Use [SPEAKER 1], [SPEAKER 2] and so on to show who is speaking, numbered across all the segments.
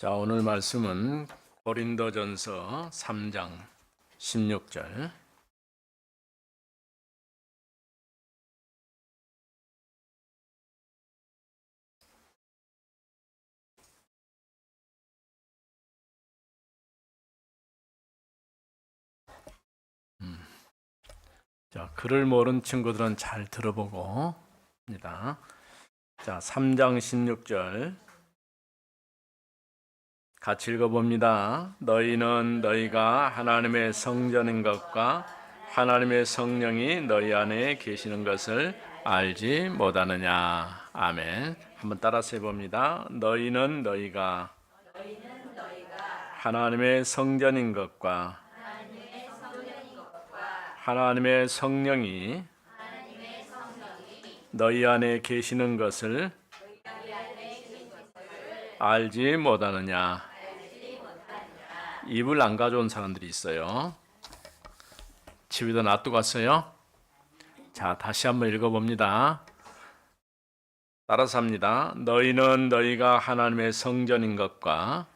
[SPEAKER 1] 자, 오늘 말씀은 고린도전서 3장 16절. 자, 글을 모르는 친구들은 잘 들어보고 입니다. 자, 3장 16절 같이 읽어봅니다. 너희는 너희가 하나님의 성전인 것과 하나님의 성령이 너희 안에 계시는 것을 알지 못하느냐. 아멘. 한번 따라서 해봅니다. 너희는 너희가 하나님의 성전인 것과 하나님의 성령이 너희 안에 계시는 것을 알지 못하느냐. 입을 안 가져온 사람들이 있어요. 집에다 놔두고 갔어요. 자, 다시 한번 읽어봅니다. 따라서 합니다. 너희는 너희가 하나님의 성전인 것과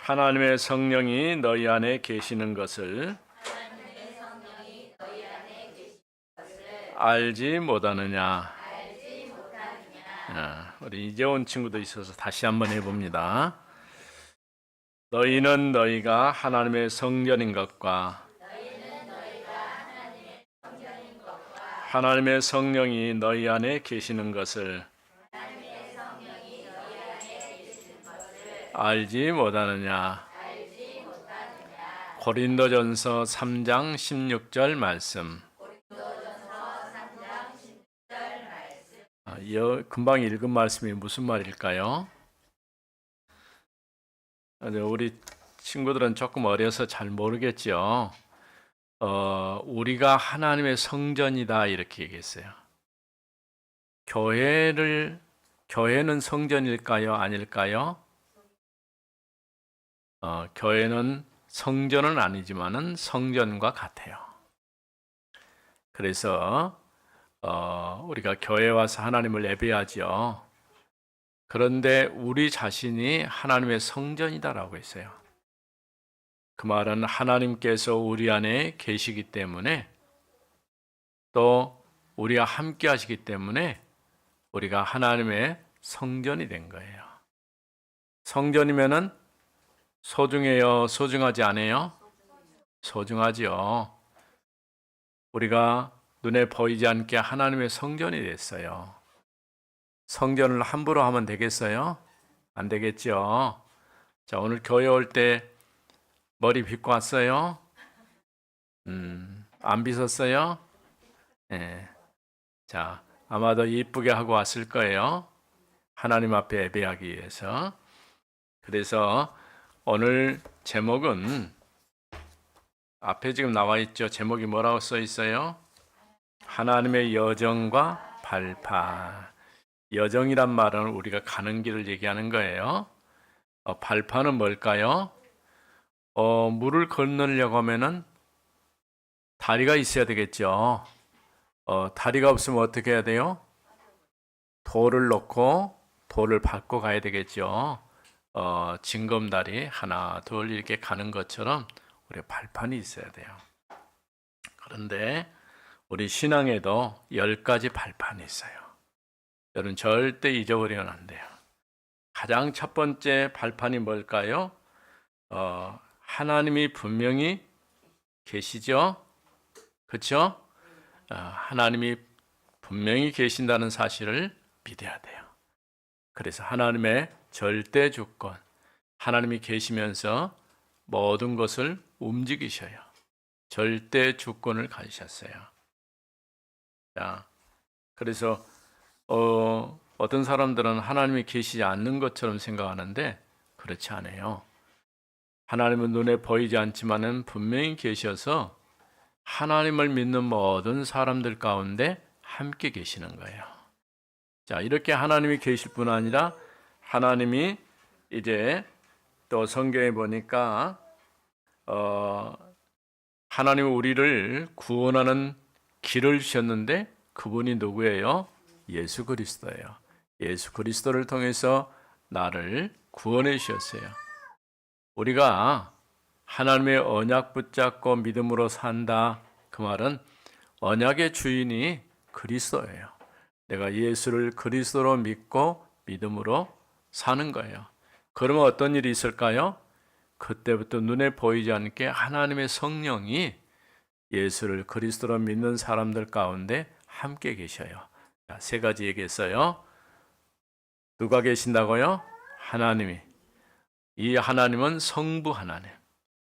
[SPEAKER 1] 하나님의 성령이 너희 안에 계시는 것을 알지 못하느냐. 우리 이제 온 친구도 있어서 다시 한번 해봅니다. 너희는 너희가 하나님의 성전인 것과 하나님의 성령이 너희 안에 계시는 것을 알지 못하느냐. 고린도전서 3장 16절 말씀. 금방 읽은 말씀이 무슨 말일까요? 우리 친구들은 조금 어려서 잘 모르겠죠. 우리가 하나님의 성전이다 이렇게 얘기했어요. 교회는 성전일까요? 아닐까요? 교회는 성전은 아니지만은 성전과 같아요. 그래서 우리가 교회 와서 하나님을 예배하죠. 그런데 우리 자신이 하나님의 성전이다라고 했어요. 그 말은 하나님께서 우리 안에 계시기 때문에 또 우리와 함께 하시기 때문에 우리가 하나님의 성전이 된 거예요. 성전이면은 소중해요? 소중하지 않아요? 소중하지요. 우리가 눈에 보이지 않게 하나님의 성전이 됐어요. 성전을 함부로 하면 되겠어요? 안 되겠죠. 자, 오늘 교회 올 때 머리 빗고 왔어요? 안 빗었어요? 네. 자, 아마도 이쁘게 하고 왔을 거예요. 하나님 앞에 예배하기 위해서. 그래서 오늘 제목은 앞에 지금 나와 있죠. 제목이 뭐라고 써 있어요? 하나님의 여정과 발판. 여정이란 말은 우리가 가는 길을 얘기하는 거예요. 발판은 뭘까요? 물을 건너려고 하면은 다리가 있어야 되겠죠. 다리가 없으면 어떻게 해야 돼요? 돌을 놓고 돌을 밟고 가야 되겠죠. 징검다리 하나, 둘 이렇게 가는 것처럼 우리 발판이 있어야 돼요. 그런데 우리 신앙에도 10가지 발판이 있어요. 여러분 절대 잊어버리면 안 돼요. 가장 첫 번째 발판이 뭘까요? 하나님이 분명히 계시죠? 그렇죠? 하나님이 분명히 계신다는 사실을 믿어야 돼요. 그래서 하나님의 절대 주권, 하나님이 계시면서 모든 것을 움직이셔요. 절대 주권을 가지셨어요. 자, 그래서 어떤 사람들은 하나님이 계시지 않는 것처럼 생각하는데 그렇지 않아요. 하나님은 눈에 보이지 않지만은 분명히 계셔서 하나님을 믿는 모든 사람들 가운데 함께 계시는 거예요. 자, 이렇게 하나님이 계실 뿐 아니라 하나님이 이제 또 성경에 보니까 하나님은 우리를 구원하는 길을 주셨는데 그분이 누구예요? 예수 그리스도예요. 예수 그리스도를 통해서 나를 구원해 주셨어요. 우리가 하나님의 언약 붙잡고 믿음으로 산다. 그 말은 언약의 주인이 그리스도예요. 내가 예수를 그리스도로 믿고 믿음으로 사는 거예요. 그러면 어떤 일이 있을까요? 그때부터 눈에 보이지 않게 하나님의 성령이 예수를 그리스도로 믿는 사람들 가운데 함께 계셔요. 자, 세 가지 얘기했어요. 누가 계신다고요? 하나님이. 이 하나님은 성부 하나님.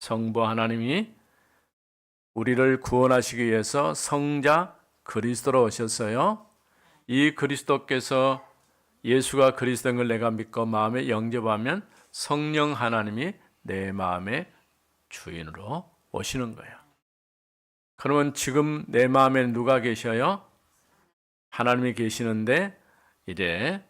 [SPEAKER 1] 성부 하나님이 우리를 구원하시기 위해서 성자 그리스도로 오셨어요. 이 그리스도께서 예수가 그리스도인 걸 내가 믿고 마음에 영접하면 성령 하나님이 내 마음의 주인으로 오시는 거예요. 그러면 지금 내 마음에 누가 계셔요? 하나님이 계시는데 이제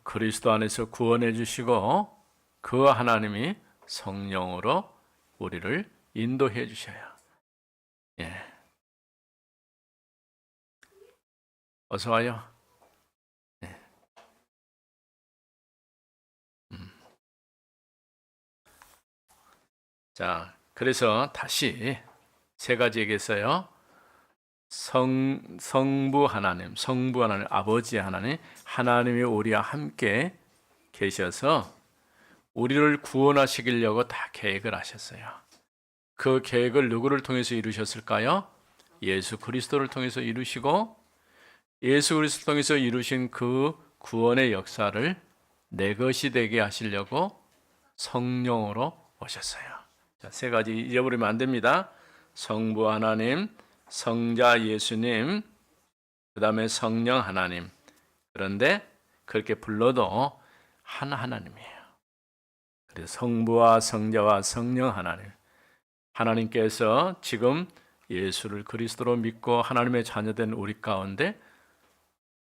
[SPEAKER 1] 그리스도 안에서 구원해 주시고 그 하나님이 성령으로 우리를 인도해 주셔요. 예. 어서 와요. 예. 자, 그래서 다시 세 가지 얘기했어요. 성부 하나님, 아버지 하나님, 하나님이 우리와 함께 계셔서 우리를 구원하시려고 다 계획을 하셨어요. 그 계획을 누구를 통해서 이루셨을까요? 예수 그리스도를 통해서 이루시고 예수 그리스도를 통해서 이루신 그 구원의 역사를 내 것이 되게 하시려고 성령으로 오셨어요. 자, 세 가지 잊어버리면 안 됩니다. 성부 하나님, 성자 예수님, 그 다음에 성령 하나님. 그런데 그렇게 불러도 한 하나님이에요. 그래서 성부와 성자와 성령 하나님. 하나님께서 지금 예수를 그리스도로 믿고 하나님의 자녀된 우리 가운데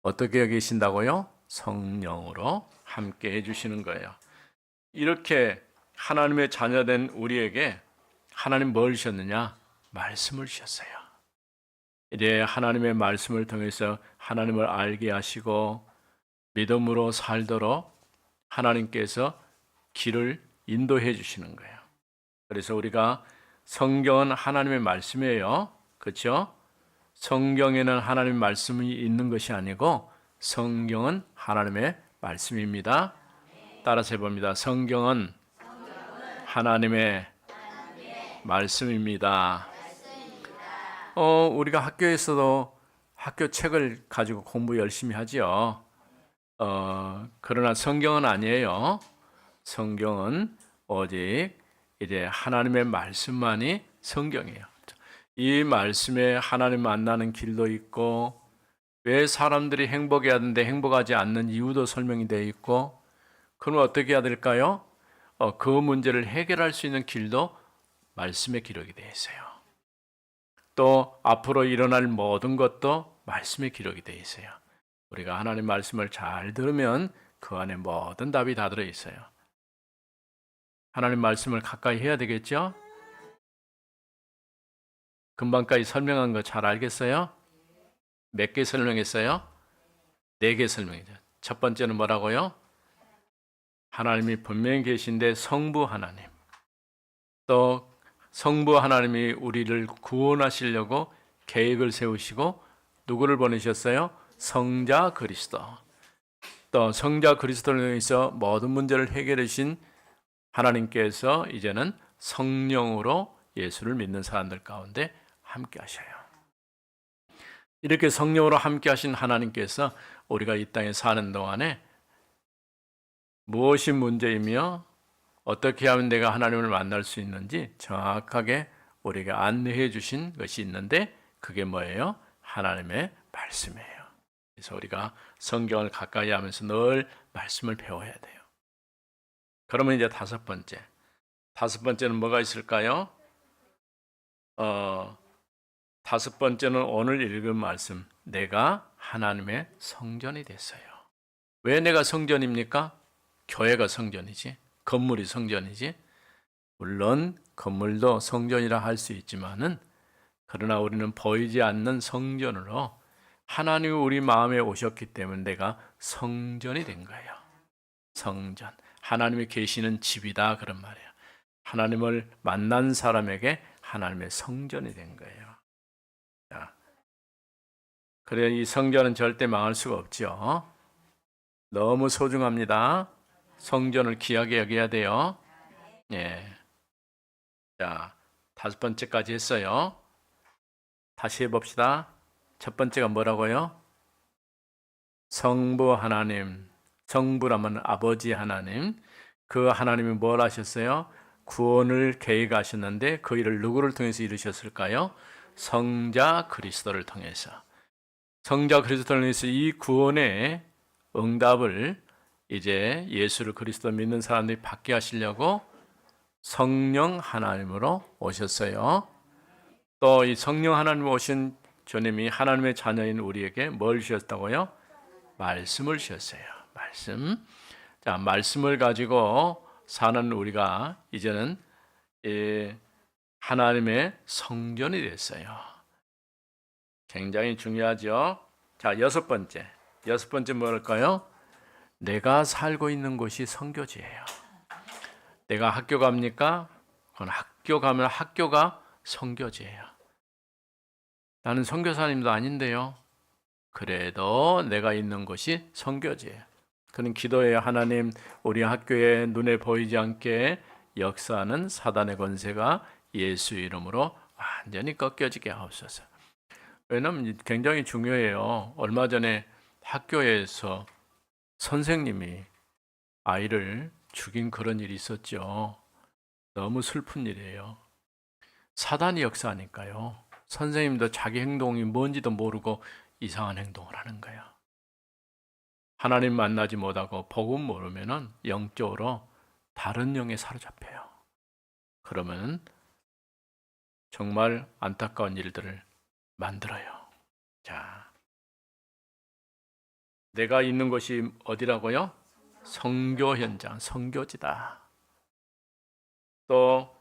[SPEAKER 1] 어떻게 계신다고요? 성령으로 함께 해주시는 거예요. 이렇게 하나님의 자녀된 우리에게 하나님 뭘 주셨느냐? 말씀을 주셨어요. 이제 하나님의 말씀을 통해서 하나님을 알게 하시고 믿음으로 살도록 하나님께서 길을 인도해 주시는 거예요. 그래서 우리가 성경은 하나님의 말씀이에요. 그렇죠? 성경에는 하나님의 말씀이 있는 것이 아니고 성경은 하나님의 말씀입니다. 따라서 해봅니다. 성경은 하나님의 말씀입니다. 우리가 학교에서도 학교 책을 가지고 공부 열심히 하지요. 그러나 성경은 아니에요. 성경은 오직 이제 하나님의 말씀만이 성경이에요. 이 말씀에 하나님 만나는 길도 있고 왜 사람들이 행복해야 하는데 행복하지 않는 이유도 설명이 되어 있고 그럼 어떻게 해야 될까요? 그 문제를 해결할 수 있는 길도 말씀에 기록이 되어 있어요. 또 앞으로 일어날 모든 것도 말씀에 기록이 되어 있어요. 우리가 하나님 말씀을 잘 들으면 그 안에 모든 답이 다 들어 있어요. 하나님 말씀을 가까이 해야 되겠죠? 금방까지 설명한 거 잘 알겠어요? 몇 개 설명했어요? 4개 설명이죠. 첫 번째는 뭐라고요? 하나님이 분명히 계신데 성부 하나님. 또 성부 하나님이 우리를 구원하시려고 계획을 세우시고 누구를 보내셨어요? 성자 그리스도. 또 성자 그리스도를 통해서 모든 문제를 해결해 주신 하나님께서 이제는 성령으로 예수를 믿는 사람들 가운데 함께 하셔요. 이렇게 성령으로 함께 하신 하나님께서 우리가 이 땅에 사는 동안에 무엇이 문제이며 어떻게 하면 내가 하나님을 만날 수 있는지 정확하게 우리에게 안내해 주신 것이 있는데 그게 뭐예요? 하나님의 말씀이에요. 그래서 우리가 성경을 가까이 하면서 늘 말씀을 배워야 돼요. 그러면 이제 다섯 번째는 뭐가 있을까요? 다섯 번째는 오늘 읽은 말씀. 내가 하나님의 성전이 됐어요. 왜 내가 성전입니까? 교회가 성전이지. 건물이 성전이지. 물론 건물도 성전이라 할 수 있지만은 그러나 우리는 보이지 않는 성전으로 하나님이 우리 마음에 오셨기 때문에 내가 성전이 된 거예요. 성전. 하나님이 계시는 집이다 그런 말이에요. 하나님을 만난 사람에게 하나님의 성전이 된 거예요. 자, 그래 이 성전은 절대 망할 수가 없죠. 너무 소중합니다. 성전을 귀하게 여겨야 돼요. 예. 자, 5번째까지 했어요. 다시 해봅시다. 첫 번째가 뭐라고요? 성부 하나님. 성부라면 아버지 하나님. 그 하나님이 뭘 하셨어요? 구원을 계획하셨는데 그 일을 누구를 통해서 이루셨을까요? 성자 그리스도를 통해서. 성자 그리스도를 통해서 이 구원의 응답을 이제 예수를 그리스도 믿는 사람들이 받게 하시려고 성령 하나님으로 오셨어요. 또 이 성령 하나님 오신 주님이 하나님의 자녀인 우리에게 뭘 주셨다고요? 말씀을 주셨어요. 말씀. 자, 말씀을 가지고 사는 우리가 이제는 하나님의 성전이 됐어요. 굉장히 중요하죠. 자, 6번째. 6번째 뭘까요? 내가 살고 있는 곳이 선교지예요. 내가 학교 갑니까? 그건 학교 가면 학교가 선교지예요. 나는 선교사님도 아닌데요. 그래도 내가 있는 곳이 선교지예요. 그는 기도해요. 하나님, 우리 학교에 눈에 보이지 않게 역사하는 사단의 권세가 예수 이름으로 완전히 꺾여지게 하옵소서. 왜냐하면 굉장히 중요해요. 얼마 전에 학교에서 선생님이 아이를 죽인 그런 일이 있었죠. 너무 슬픈 일이에요. 사단이 역사하니까요. 선생님도 자기 행동이 뭔지도 모르고 이상한 행동을 하는 거야. 하나님 만나지 못하고 복음 모르면은 영적으로 다른 영에 사로잡혀요. 그러면 정말 안타까운 일들을 만들어요. 자, 내가 있는 곳이 어디라고요? 선교 현장, 선교지다. 또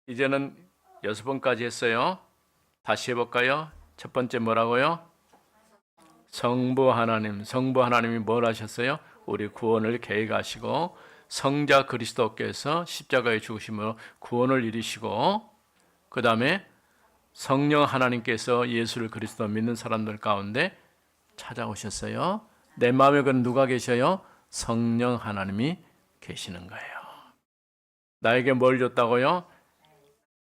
[SPEAKER 1] 이제는 6번까지 했어요. 다시 해볼까요? 첫 번째 뭐라고요? 성부 하나님이 뭘 하셨어요? 우리 구원을 계획하시고 성자 그리스도께서 십자가에 죽으심으로 구원을 이루시고 그 다음에 성령 하나님께서 예수를 그리스도 믿는 사람들 가운데 찾아오셨어요. 내 마음에 그는 누가 계셔요? 성령 하나님이 계시는 거예요. 나에게 뭘 줬다고요?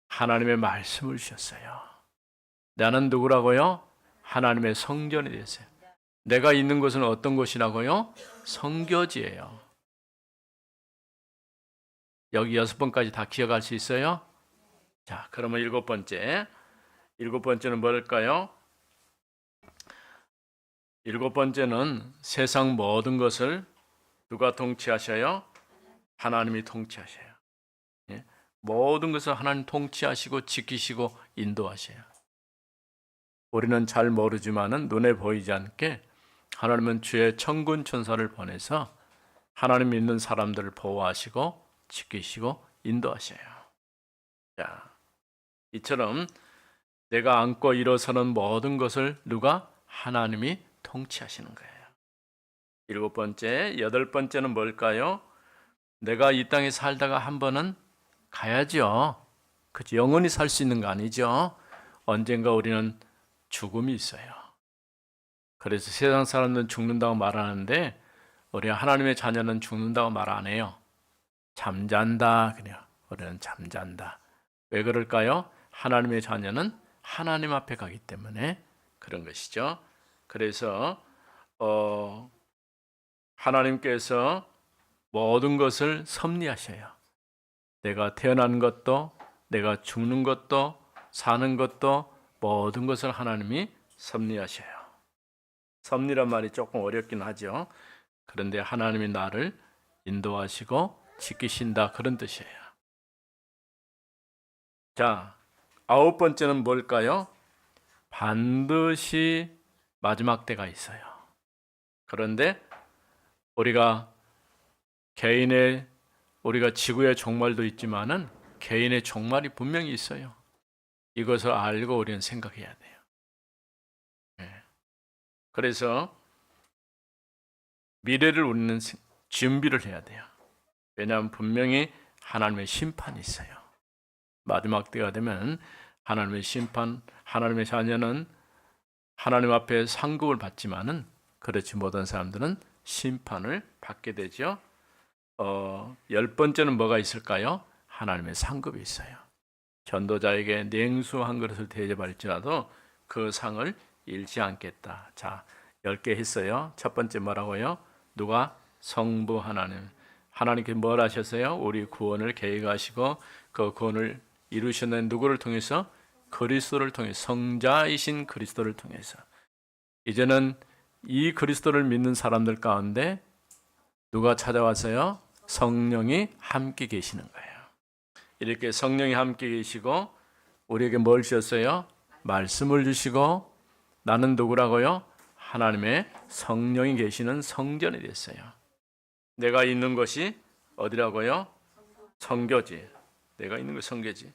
[SPEAKER 1] 하나님의 말씀을 주셨어요. 나는 누구라고요? 하나님의 성전이 됐어요. 내가 있는 곳은 어떤 곳이라고요? 선교지예요. 여기 6번까지 다 기억할 수 있어요? 자, 그러면 7번째. 7번째는 뭘까요? 7번째는 세상 모든 것을 누가 통치하셔요? 하나님이 통치하셔요. 예? 모든 것을 하나님 통치하시고 지키시고 인도하셔요. 우리는 잘 모르지만은 눈에 보이지 않게 하나님은 주의 천군 천사를 보내서 하나님 믿는 사람들을 보호하시고 지키시고 인도하셔요. 자, 이처럼 내가 안고 일어서는 모든 것을 누가? 하나님이 통치하시는 거예요. 7번째, 8번째는 뭘까요? 내가 이 땅에 살다가 한 번은 가야죠. 그치? 영원히 살 수 있는 거 아니죠. 언젠가 우리는 죽음이 있어요. 그래서 세상 사람들은 죽는다고 말하는데 우리 하나님의 자녀는 죽는다고 말 안 해요. 잠잔다 그래요. 우리는 잠잔다. 왜 그럴까요? 하나님의 자녀는 하나님 앞에 가기 때문에 그런 것이죠. 그래서 하나님께서 모든 것을 섭리하셔요. 내가 태어난 것도 내가 죽는 것도 사는 것도 모든 것을 하나님이 섭리하셔요. 섭리란 말이 조금 어렵긴 하죠. 그런데 하나님이 나를 인도하시고 지키신다 그런 뜻이에요. 자, 9번째는 뭘까요? 반드시 마지막 때가 있어요. 그런데 우리가 지구의 종말도 있지만은 개인의 종말이 분명히 있어요. 이것을 알고 우리는 생각해야 돼요. 그래서 미래를 우리는 준비를 해야 돼요. 왜냐하면 분명히 하나님의 심판이 있어요. 마지막 때가 되면 하나님의 심판, 하나님의 자녀는 하나님 앞에 상급을 받지만은 그렇지 못한 사람들은 심판을 받게 되죠. 10번째는 뭐가 있을까요? 하나님의 상급이 있어요. 전도자에게 냉수 한 그릇을 대접할지라도 그 상을 잃지 않겠다. 자, 10개 했어요. 첫 번째 뭐라고요? 누가? 성부 하나님. 하나님께 뭘 하셨어요? 우리 구원을 계획하시고 그 구원을 이루셨는 누구를 통해서? 그리스도를 통해 성자이신 그리스도를 통해서. 이제는 이 그리스도를 믿는 사람들 가운데 누가 찾아왔어요? 성령이 함께 계시는 거예요. 이렇게 성령이 함께 계시고 우리에게 뭘 주셨어요? 말씀을 주시고 나는 누구라고요? 하나님의 성령이 계시는 성전이 됐어요. 내가 있는 것이 어디라고요? 성교지. 내가 있는 것이 성교지.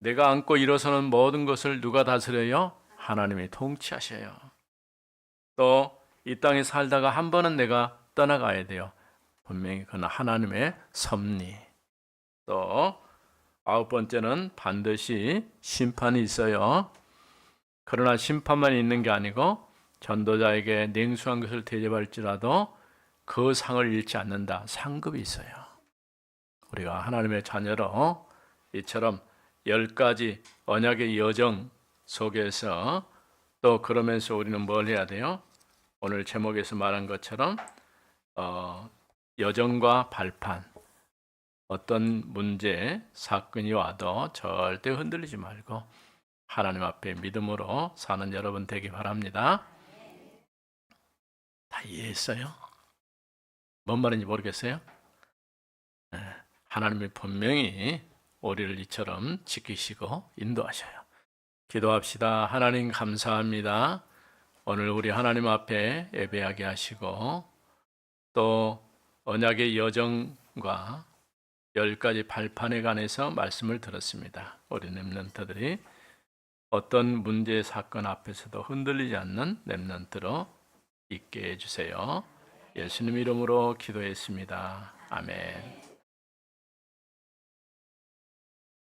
[SPEAKER 1] 내가 안고 일어서는 모든 것을 누가 다스려요? 하나님이 통치하셔요. 또 이 땅에 살다가 한 번은 내가 떠나가야 돼요. 분명히 그건 하나님의 섭리. 또 9번째는 반드시 심판이 있어요. 그러나 심판만 있는 게 아니고 전도자에게 냉수한 것을 대접할지라도 그 상을 잃지 않는다. 상급이 있어요. 우리가 하나님의 자녀로 이처럼 10가지 언약의 여정 속에서 또 그러면서 우리는 뭘 해야 돼요? 오늘 제목에서 말한 것처럼 여정과 발판, 어떤 문제, 사건이 와도 절대 흔들리지 말고 하나님 앞에 믿음으로 사는 여러분 되기 바랍니다. 다 이해했어요? 뭔 말인지 모르겠어요? 하나님이 분명히 우리를 이처럼 지키시고 인도하셔요. 기도합시다. 하나님 감사합니다. 오늘 우리 하나님 앞에 예배하게 하시고 또 언약의 여정과 10가지 발판에 관해서 말씀을 들었습니다. 우리 렘넌트들이 어떤 문제 사건 앞에서도 흔들리지 않는 렘넌트로 있게 해주세요. 예수님 이름으로 기도했습니다. 아멘.